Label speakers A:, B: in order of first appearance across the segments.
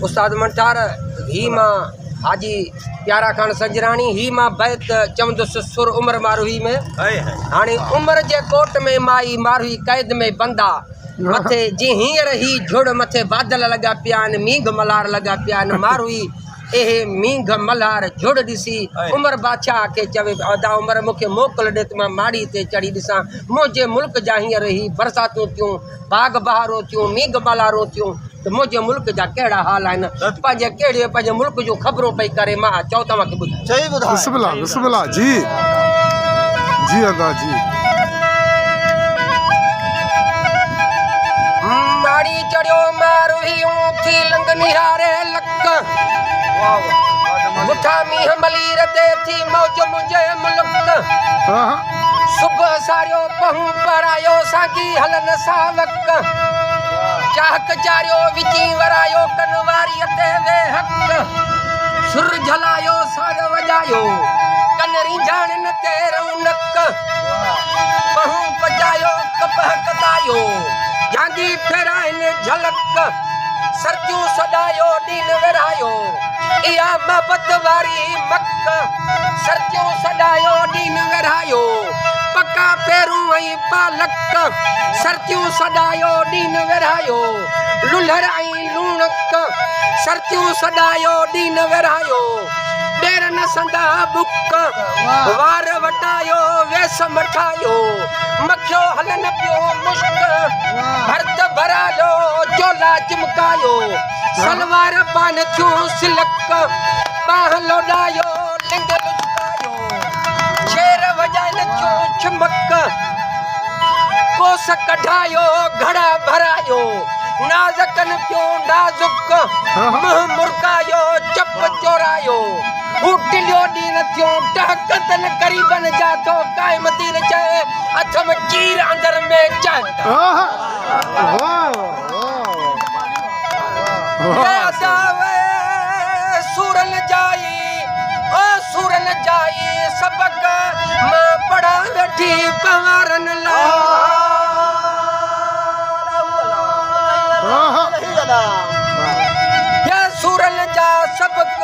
A: उस्ताद मंटार ही मां हाजी प्यारा खान संजरानी ही मां बैत चवंदुसि सुर उमर मारूही में हाणे उमर जे कोट में माई मारूही कैद में बंदा मथे जी हींअर ही झुड़ मथे बादल लगा पिया आहिनि मींघ मल्हार लगा पिया आहिनि मारूही एहे मींघ मल्हार झुड़ ॾिसी उमर बादशाह खे चवे अदा उमर मूंखे मोकल ॾे त मां माड़ी ते चढ़ी ॾिसां मुंहिंजे मुल्क जा हींअर ही बरसातूं थियूं बाग बहारो थियूं मींघ मल्हारूं थियूं त मुंहिंजे मुल्क जा कहिड़ा हाल आहिनि पंहिंजे कहिड़े पंहिंजे मुल्क जूं ख़बरूं पई करे मां चओ तव्हांखे ॿुधायो
B: बिस्मिल्लाह बिस्मिल्लाह जी जी अदा जी
A: माड़ी चढ़ियो मारूहियूं थी लंग निहारे लक मुठा मींह मलीर ते थी मौज मुंहिंजे मुल्क सुबुह सारियो पहूं परायो साॻी हलन सावक चाहक चारियो विची वरायो कनवारीअ ते वे हक सुर झलायो साग वॼायो कन रिंझाणनि ते रौनक पहूं पचायो कपह कतायो जांगी फेराइनि झलक सर्दियूं सॾायो ॾीन विरायो इहा मोहबत वारी मक सर्दियूं सॾायो ॾीन विरायो पका पेरूं ऐं पालक सर्दियूं सॾायो ॾीन विरायो लुलर ऐं लूणक सर्दियूं सॾायो ॾीन विरायो ॾेर न संदा बुक वार वटायो वेस मठायो मखियो हलन पियो मुश्क भर्त भरायो चोला चिमकायो सलवार पान थियूं सिलक बाह लोॾायो लिंग लुचकायो शेर वॼाइनि थियूं छिमक कोस कढायो घड़ा भरायो नाज़कनि पियो नाज़ुक मुंहुं मुर्कायो चप चोरायो टिलियो ॾींहं थियूं टहकतनि ग़रीबनि जा थो क़ाइम दीन चए हथ में चीर अंदर में सूरन जाई सबक मां पढ़ा वेठी पवारन सूरन जा सबक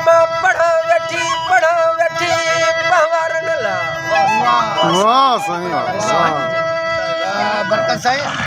A: मां पढ़ा वेठी पवारन ला वाह सही बरकत साईं।